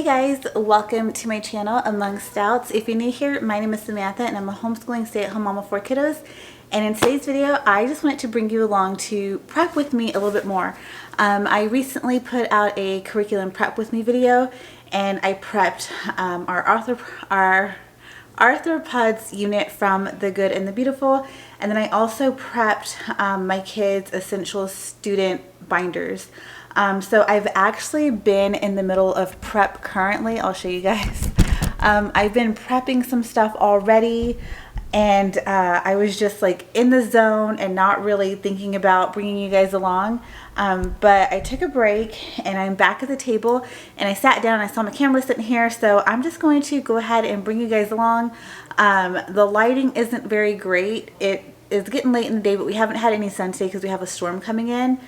guys, welcome to my channel Among Stouts. If you're new here, my name is Samantha and I'm a homeschooling stay-at-home mom of 4 kiddos. And in today's video, I just wanted to bring you along to prep with me a little bit more. I recently put out a curriculum prep with me video, and I prepped our arthropods unit from The Good and the Beautiful, and then I also prepped my kids' essential student binders. So I've actually been in the middle of prep currently. I'll show you guys. I've been prepping some stuff already, and I was just like in the zone and not really thinking about bringing you guys along. But I took a break and I'm back at the table, and I sat down and I saw my camera sitting here, so I'm just going to go ahead and bring you guys along. The lighting isn't very great. It is getting late in the day, but we haven't had any sun today because we have a storm coming in.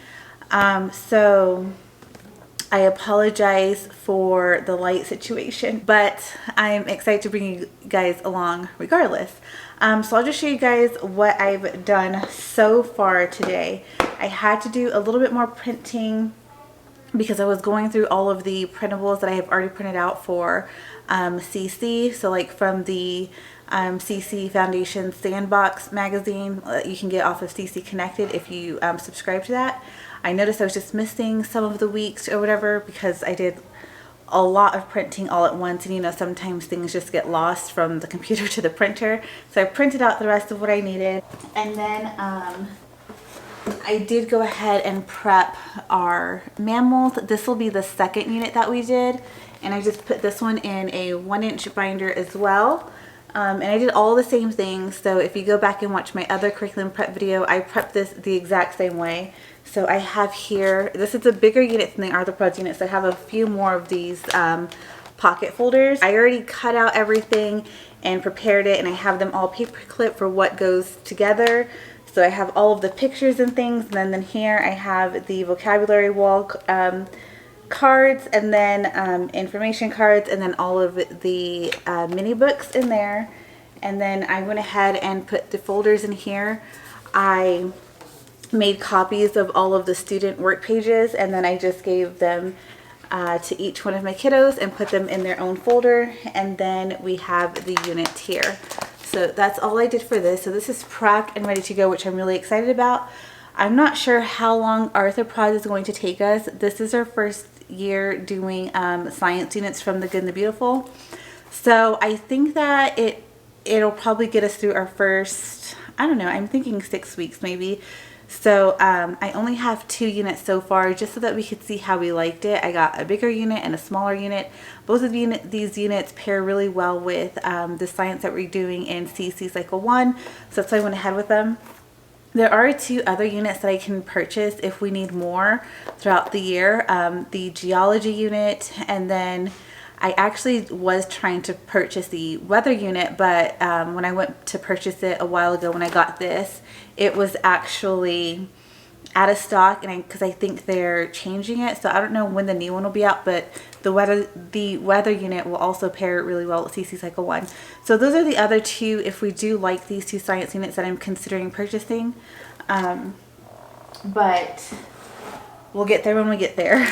So I apologize for the light situation, but I'm excited to bring you guys along regardless. So I'll just show you guys what I've done so far today. I had to do a little bit more printing because I was going through all of the printables that I have already printed out for CC. So like from the CC Foundation Sandbox magazine you can get off of CC Connected if you subscribe to that. I noticed I was just missing some of the weeks or whatever because I did a lot of printing all at once, and you know, sometimes things just get lost from the computer to the printer. So I printed out the rest of what I needed, and then I did go ahead and prep our mammals. This will be the second unit that we did, and I just put this one in a 1-inch binder as well. And I did all the same things, so if you go back and watch my other curriculum prep video, I prepped this the exact same way. So I have here, this is a bigger unit than the arthropods unit, so I have a few more of these pocket folders. I already cut out everything and prepared it, and I have them all paper clipped for what goes together. So I have all of the pictures and things, and then here I have the vocabulary wall cards, and then information cards, and then all of the mini books in there. And then I went ahead and put the folders in here. I made copies of all of the student work pages, and then I just gave them to each one of my kiddos and put them in their own folder. And then we have the unit here. So that's all I did for this. So this is prepped and ready to go, which I'm really excited about. I'm not sure how long arthropods is going to take us. This is our first year doing science units from The Good and the Beautiful. So I think that it'll probably get us through our first, I don't know, I'm thinking 6 weeks maybe. So I only have 2 units so far, just so that we could see how we liked it. I got a bigger unit and a smaller unit. Both of these units pair really well with the science that we're doing in CC Cycle 1, so that's why I went ahead with them. There are 2 other units that I can purchase if we need more throughout the year. The geology unit, and then I actually was trying to purchase the weather unit, but when I went to purchase it a while ago when I got this, it was actually out of stock, and because I think they're changing it, so I don't know when the new one will be out, but the weather unit will also pair really well with CC Cycle 1. So those are the other 2 if we do like these 2 science units that I'm considering purchasing. But we'll get there when we get there.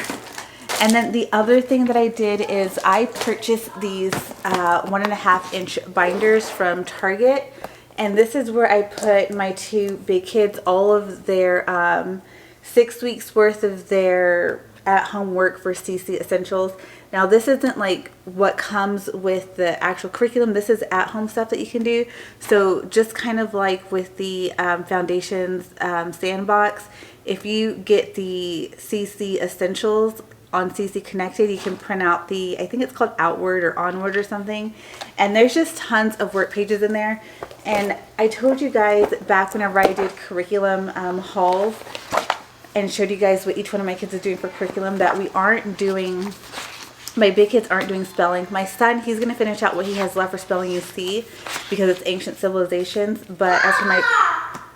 And then the other thing that I did is I purchased these 1.5-inch binders from Target. And this is where I put my 2 big kids, all of their 6 weeks worth of their at-home work for CC Essentials. Now this isn't like what comes with the actual curriculum. This is at-home stuff that you can do. So just kind of like with the Foundations Sandbox, if you get the CC Essentials on CC Connected, you can print out the, I think it's called Outward or Onward or something, and there's just tons of work pages in there. And I told you guys back whenever I did curriculum hauls and showed you guys what each one of my kids is doing for curriculum, that we aren't doing, my big kids aren't doing spelling. My son, he's going to finish out what he has left for spelling UC because it's ancient civilizations. But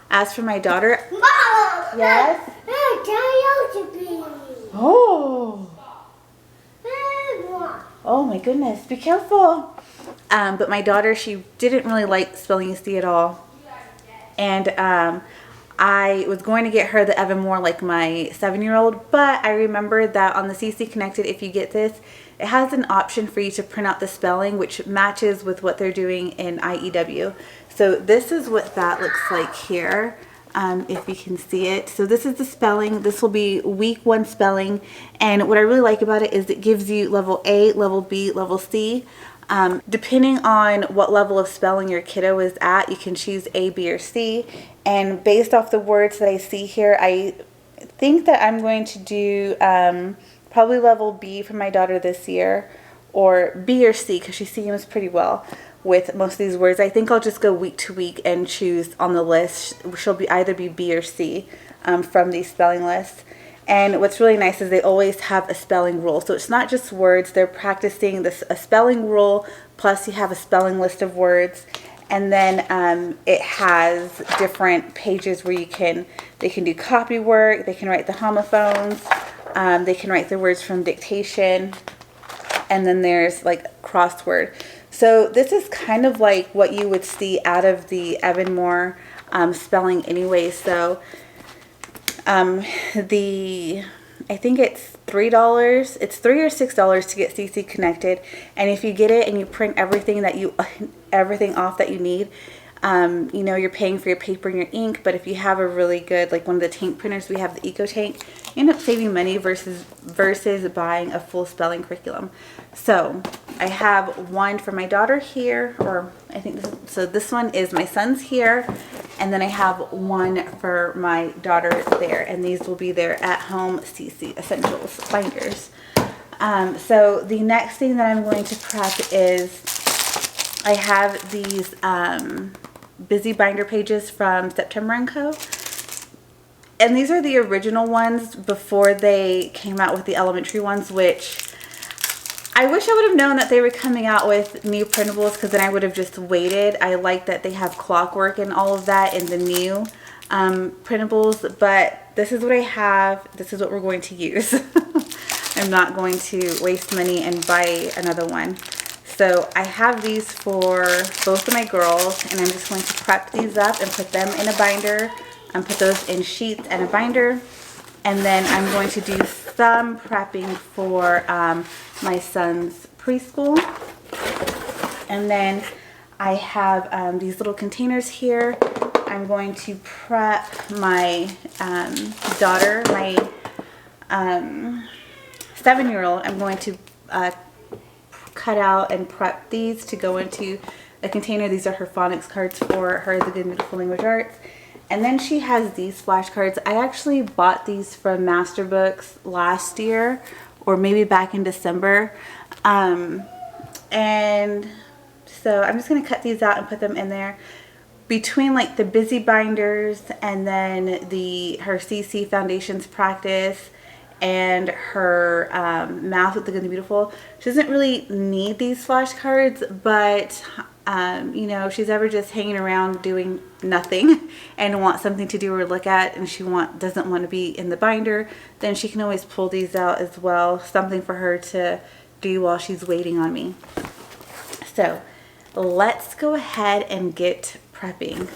as for my daughter, yes? Oh my goodness, be careful. But my daughter, she didn't really like spelling UC at all. And I was going to get her the Evan Moore like my 7-year-old, but I remembered that on the CC Connected, if you get this, it has an option for you to print out the spelling, which matches with what they're doing in IEW. So this is what that looks like here, if you can see it. So this is the spelling. This will be week 1 spelling. And what I really like about it is it gives you level A, level B, level C. Depending on what level of spelling your kiddo is at, you can choose A, B, or C. And based off the words that I see here, I think that I'm going to do probably level B for my daughter this year, or B or C, because she seems pretty well with most of these words. I think I'll just go week to week and choose on the list. She'll either be B or C from these spelling lists. And what's really nice is they always have a spelling rule. So it's not just words. They're practicing a spelling rule, plus you have a spelling list of words. And then it has different pages where they can do copy work, they can write the homophones, they can write the words from dictation, and then there's like crossword. So this is kind of like what you would see out of the Evan Moore spelling anyway. So I think it's $3. It's $3 or $6 to get CC Connected, and if you get it and you print everything off that you need, you know, you're paying for your paper and your ink. But if you have a really good, like one of the tank printers, we have the Eco Tank, you end up saving money versus buying a full spelling curriculum. So I have one for my daughter here, or I think this one is my son's here, and then I have one for my daughter there, and these will be their at-home CC Essentials binders. So the next thing that I'm going to prep is I have these busy binder pages from September & Co. And these are the original ones before they came out with the elementary ones, which I wish I would have known that they were coming out with new printables, because then I would have just waited. I like that they have clockwork and all of that in the new printables, but this is what I have. This is what we're going to use. I'm not going to waste money and buy another one. So I have these for both of my girls, and I'm just going to prep these up and put them in a binder and put those in sheets and a binder. And then I'm going to do some prepping for my son's preschool. And then I have these little containers here. I'm going to prep my daughter, my 7-year-old. I'm going to cut out and prep these to go into a container. These are her phonics cards for her The Good and Beautiful Language Arts. And then she has these flashcards. I actually bought these from Master Books last year, or maybe back in December. And so I'm just going to cut these out and put them in there. Between like the busy binders and then her CC Foundations practice and her Math with the Good and the Beautiful, she doesn't really need these flashcards, but you know, if she's ever just hanging around doing nothing and wants something to do or look at, and she doesn't want to be in the binder, then she can always pull these out as well. Something for her to do while she's waiting on me. So let's go ahead and get prepping.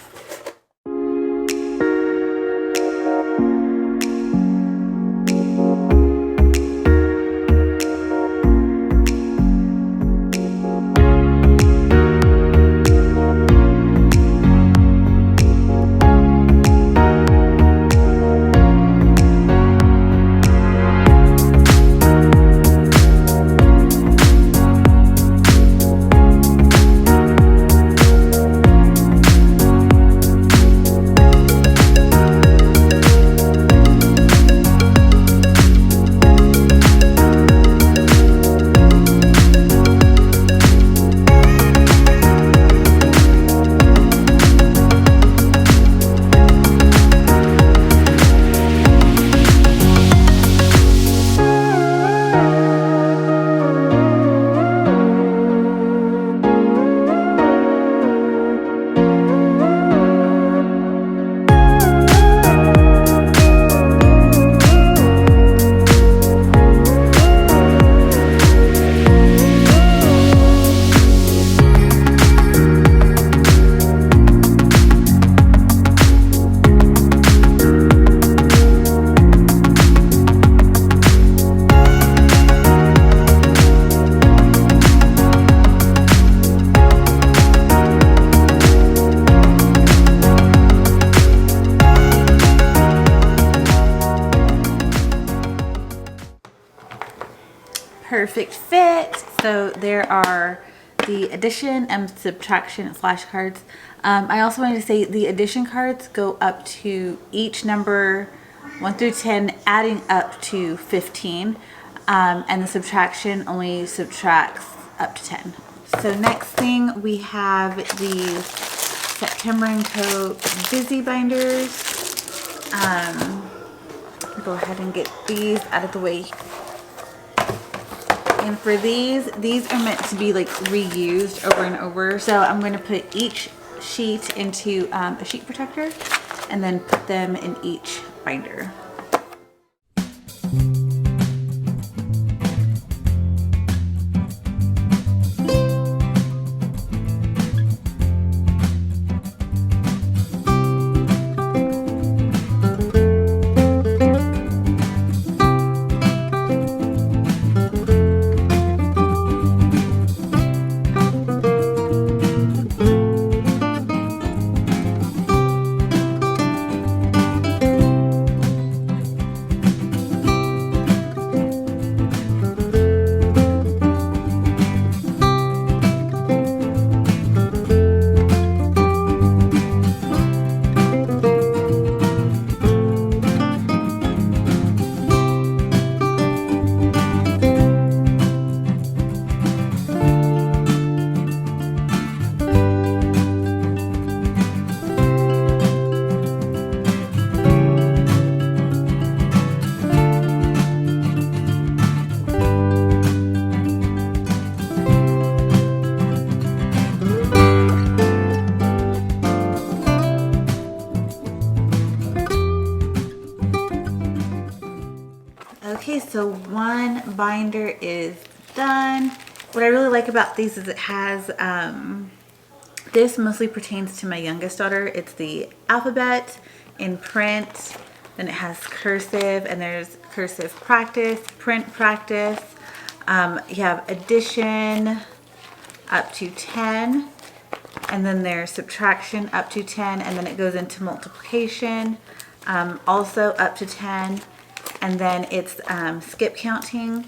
perfect fit. So there are the addition and subtraction flashcards. I also wanted to say the addition cards go up to each number 1 through 10, adding up to 15. And the subtraction only subtracts up to 10. So next thing we have the September & Co. Busy Binders. Go ahead and get these out of the way. And for these are meant to be like reused over and over. So I'm going to put each sheet into a sheet protector and then put them in each binder. Okay, so one binder is done. What I really like about these is it has, this mostly pertains to my youngest daughter. It's the alphabet in print, then it has cursive, and there's cursive practice, print practice. You have addition up to 10, and then there's subtraction up to 10, and then it goes into multiplication, also up to 10. And then it's skip counting,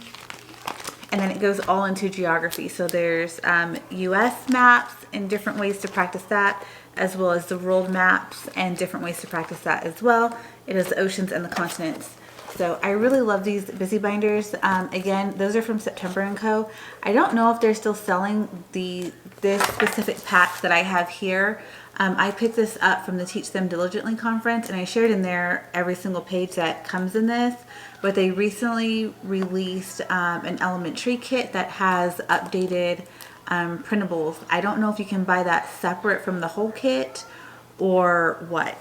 and then it goes all into geography. So there's US maps and different ways to practice that, as well as the world maps and different ways to practice that as well. It is the oceans and the continents. So I really love these busy binders. Again, those are from September & Co. I don't know if they're still selling this specific pack that I have here. I picked this up from the Teach Them Diligently conference, and I shared in there every single page that comes in this. But they recently released an elementary kit that has updated printables. I don't know if you can buy that separate from the whole kit or what,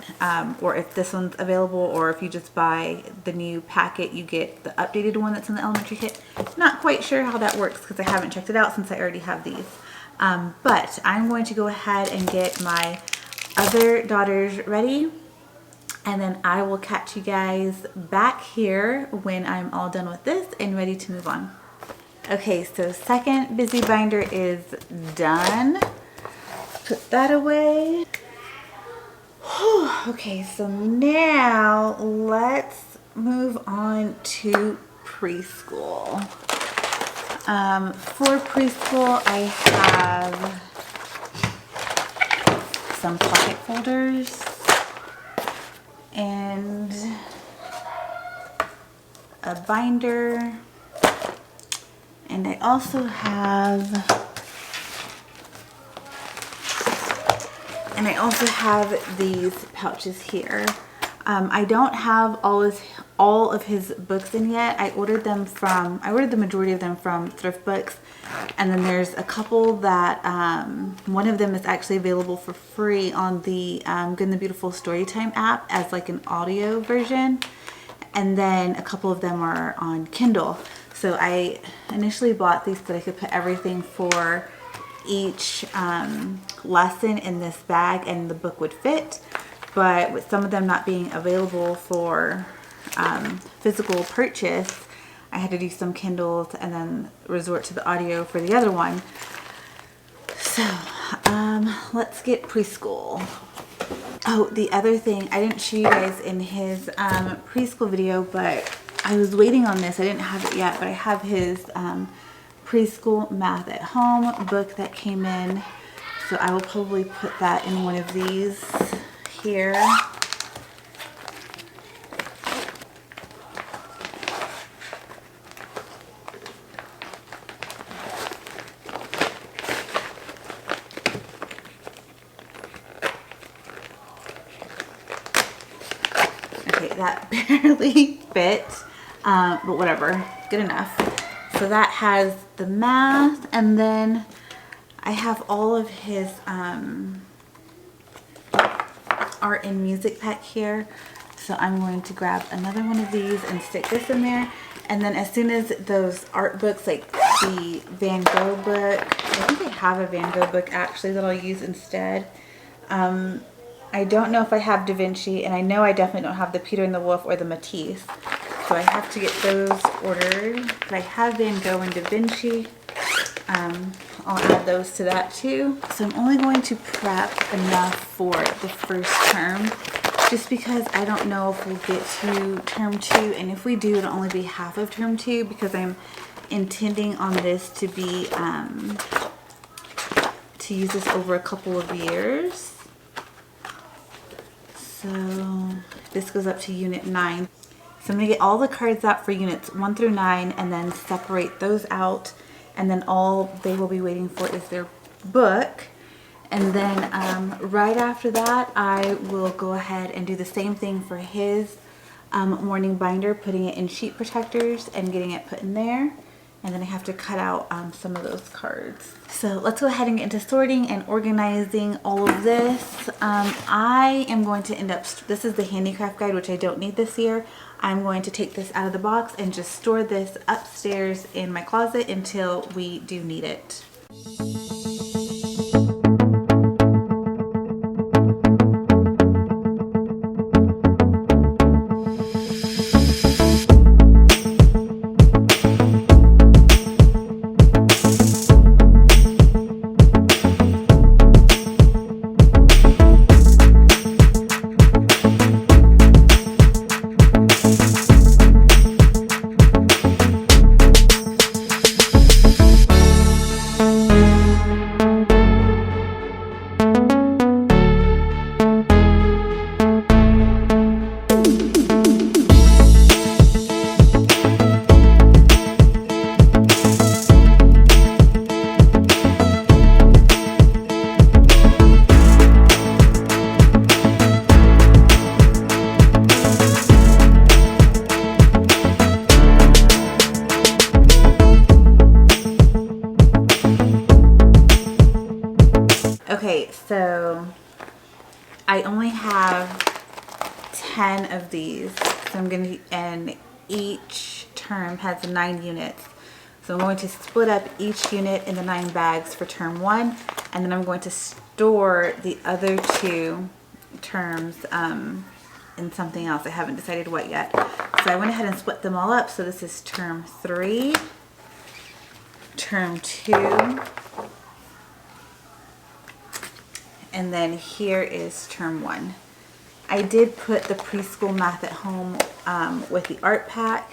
or if this one's available, or if you just buy the new packet, you get the updated one that's in the elementary kit. Not quite sure how that works because I haven't checked it out since I already have these. But I'm going to go ahead and get my other daughters ready, and then I will catch you guys back here when I'm all done with this and ready to move on. Okay, so second busy binder is done. Put that away. Okay, so now let's move on to preschool. For preschool, I have some pocket folders and a binder, and I also have these pouches here. I don't have all of his books in yet. I ordered the majority of them from Thrift Books, and then there's a couple that one of them is actually available for free on the Good and the Beautiful Storytime app as like an audio version, and then a couple of them are on Kindle. So I initially bought these so that I could put everything for each lesson in this bag and the book would fit. But with some of them not being available for physical purchase, I had to do some Kindles and then resort to the audio for the other one. So let's get preschool. Oh, the other thing, I didn't show you guys in his preschool video, but I was waiting on this. I didn't have it yet, but I have his preschool math at home book that came in. So I will probably put that in one of these here. That barely fit, but whatever, good enough. So that has the math, and then I have all of his art and music pack here. So I'm going to grab another one of these and stick this in there. And then as soon as those art books, like the Van Gogh book, I think I have a Van Gogh book actually that I'll use instead. I don't know if I have Da Vinci, and I know I definitely don't have the Peter and the Wolf or the Matisse. So I have to get those ordered. But I have Van Gogh and Da Vinci. I'll add those to that too. So I'm only going to prep enough for the first term, just because I don't know if we'll get to term 2. And if we do, it'll only be half of term 2, because I'm intending on this to be, to use this over a couple of years. So this goes up to unit 9. So I'm going to get all the cards out for units 1 through 9 and then separate those out. And then all they will be waiting for is their book. And then right after that, I will go ahead and do the same thing for his morning binder, putting it in sheet protectors and getting it put in there. And then I have to cut out some of those cards. So let's go ahead and get into sorting and organizing all of this. I am going to end up, this is the handicraft guide, which I don't need this year. I'm going to take this out of the box and just store this upstairs in my closet until we do need it. Okay, so I only have 10 of these, so I'm going to, and each term has 9 units. So I'm going to split up each unit into 9 bags for term 1, and then I'm going to store the other 2 terms in something else. I haven't decided what yet. So I went ahead and split them all up. So this is term 3, term 2, and then here is term 1. I did put the preschool math at home with the art pack,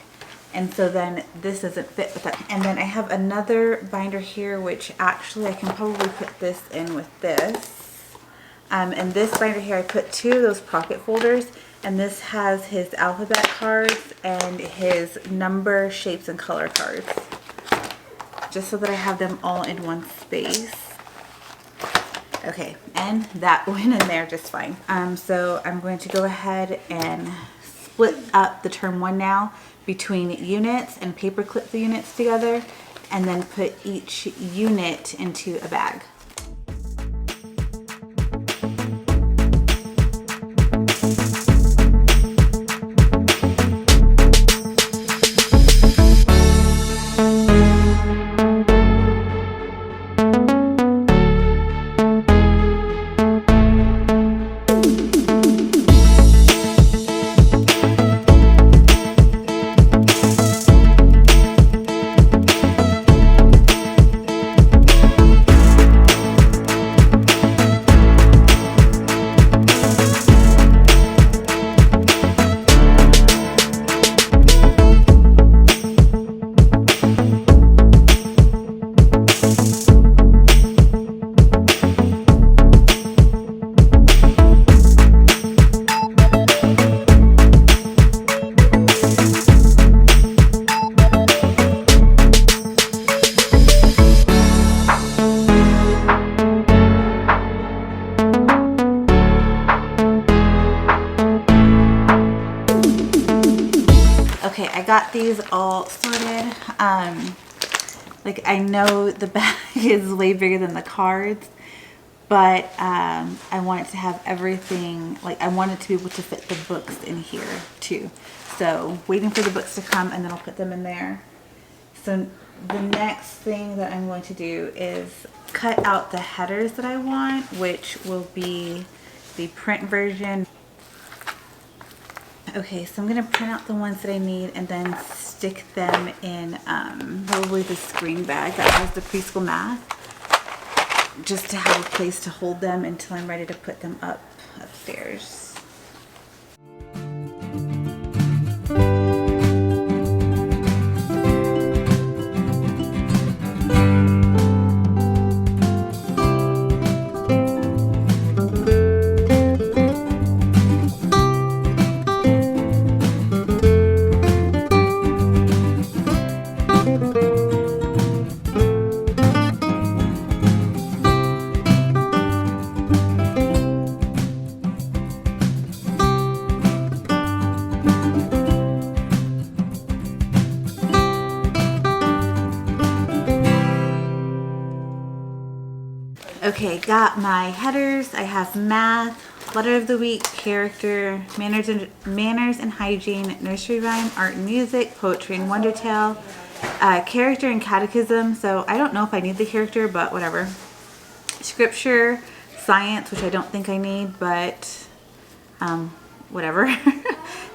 and so then this doesn't fit with that. And then I have another binder here, which actually I can probably put this in with this. And this binder here, I put 2 of those pocket folders, and this has his alphabet cards and his number, shapes, and color cards, just so that I have them all in one space. Okay, and that went in there just fine. So I'm going to go ahead and split up the term 1 now between units and paper clip the units together, and then put each unit into a bag. Okay, I got these all sorted. Like, I know the bag is way bigger than the cards, but I wanted to have everything, like I wanted to be able to fit the books in here too. So waiting for the books to come and then I'll put them in there. So the next thing that I'm going to do is cut out the headers that I want, which will be the print version. Okay, so I'm going to print out the ones that I need and then stick them in probably the screen bag that has the preschool math, just to have a place to hold them until I'm ready to put them upstairs. Okay, got my headers. I have math, letter of the week, character, manners and hygiene, nursery rhyme, art and music, poetry and wonder tale, character and catechism. So I don't know if I need the character, but whatever. Scripture, science, which I don't think I need, but whatever.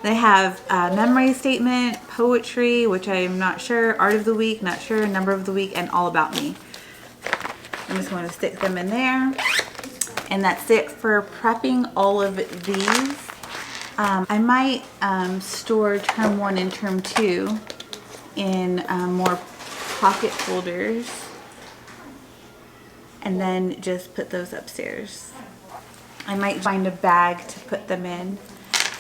They have memory statement, poetry, which I'm not sure, art of the week, not sure, number of the week, and all about me. I'm just going to stick them in there, and that's it for prepping all of these. I might store term 1 and term 2 in more pocket folders and then just put those upstairs. I might find a bag to put them in,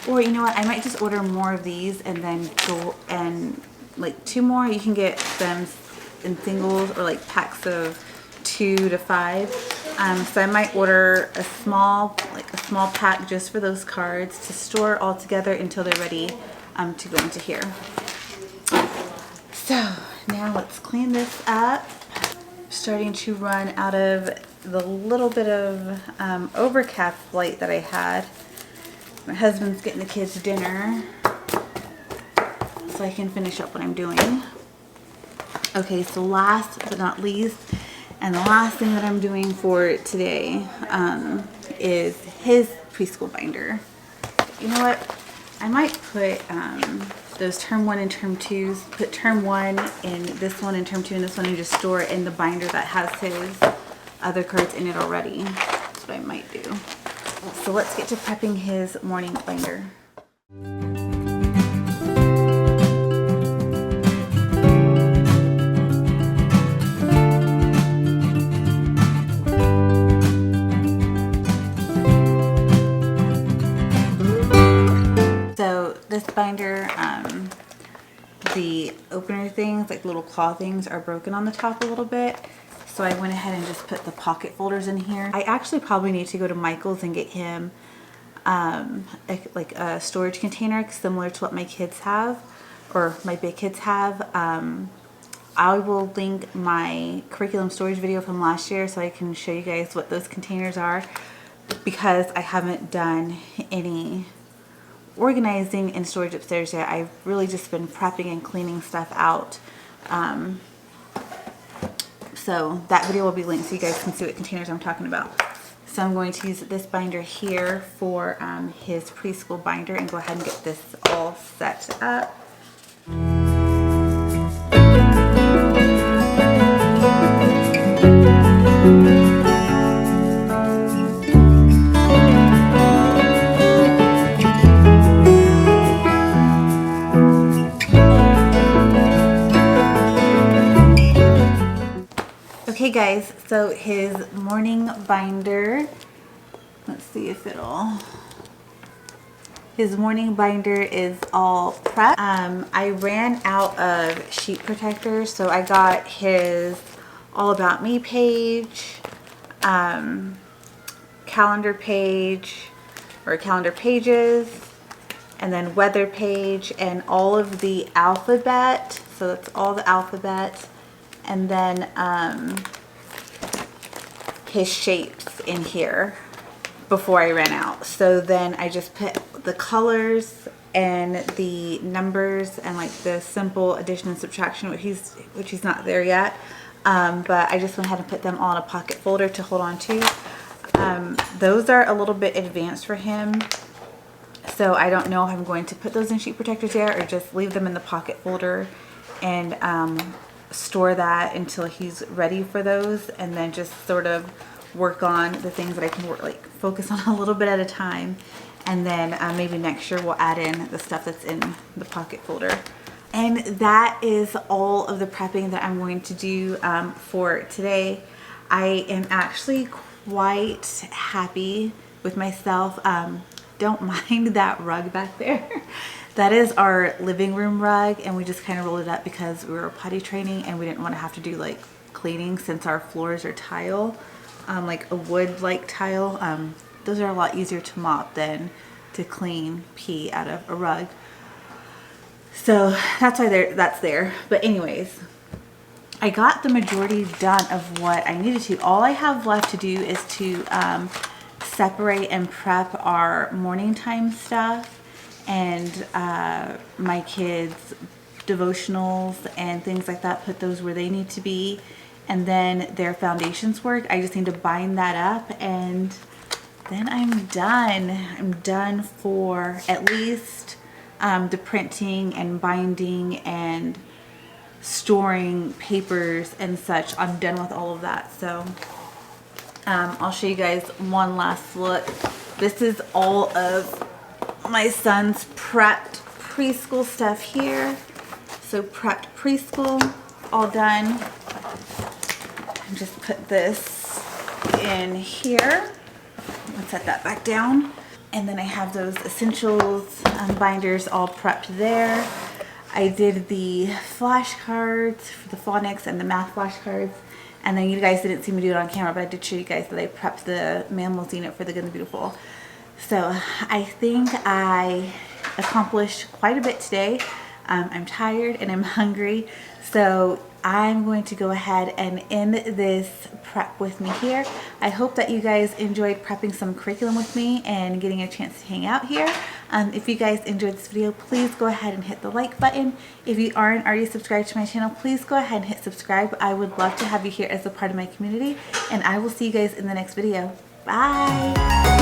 or you know what, I might just order more of these and then go and like 2 more. You can get them in singles or like packs of 2 to 5. So I might order a small pack just for those cards to store all together until they're ready to go into here. So now let's clean this up. Starting to run out of the little bit of overcast light that I had. My husband's getting the kids dinner so I can finish up what I'm doing. Okay, so last but not least, and the last thing that I'm doing for today is his preschool binder. You know what? I might put those term 1 and term 2s, put term 1 in this one and term 2 in this one, and just store it in the binder that has his other cards in it already. That's what I might do. So let's get to prepping his morning binder. This binder, the opener things, like little claw things, are broken on the top a little bit. So I went ahead and just put the pocket folders in here. I actually probably need to go to Michael's and get him like a storage container similar to what my kids have, or my big kids have. I will link my curriculum storage video from last year so I can show you guys what those containers are, because I haven't done any organizing and storage upstairs yet. I've really just been prepping and cleaning stuff out. So that video will be linked so you guys can see what containers I'm talking about. So I'm going to use this binder here for his preschool binder and go ahead and get this all set up. Okay guys, so his morning binder, let's see if his morning binder is all prepped. I ran out of sheet protectors, so I got his all about me page, calendar page, or calendar pages, and then weather page, and all of the alphabet. So that's all the alphabet. And then his shapes in here before I ran out. So then I just put the colors and the numbers and like the simple addition and subtraction, which he's not there yet. But I just went ahead and put them all in a pocket folder to hold on to. Those are a little bit advanced for him, so I don't know if I'm going to put those in sheet protectors yet or just leave them in the pocket folder and store that until he's ready for those, and then just sort of work on the things that I can focus on a little bit at a time. And then maybe next year we'll add in the stuff that's in the pocket folder. And that is all of the prepping that I'm going to do for today. I am actually quite happy with myself. Don't mind that rug back there. That is our living room rug, and we just kind of rolled it up because we were potty training and we didn't want to have to do like cleaning since our floors are tile, like a wood like tile. Those are a lot easier to mop than to clean pee out of a rug. So that's why that's there. But anyways, I got the majority done of what I needed to. All I have left to do is to separate and prep our morning time stuff and my kids' devotionals and things like that, put those where they need to be. And then their foundations work, I just need to bind that up, and then I'm done. I'm done for at least the printing and binding and storing papers and such. I'm done with all of that. So I'll show you guys one last look. This is all of my son's prepped preschool stuff here. So prepped preschool, all done. And just put this in here. Let's set that back down. And then I have those essentials binders all prepped there. I did the flashcards for the phonics and the math flashcards. And then you guys didn't see me do it on camera, but I did show you guys that I prepped the mammals unit for the Good and the Beautiful. So I think I accomplished quite a bit today. I'm tired and I'm hungry. So I'm going to go ahead and end this prep with me here. I hope that you guys enjoyed prepping some curriculum with me and getting a chance to hang out here. If you guys enjoyed this video, please go ahead and hit the like button. If you aren't already subscribed to my channel, please go ahead and hit subscribe. I would love to have you here as a part of my community, and I will see you guys in the next video. Bye!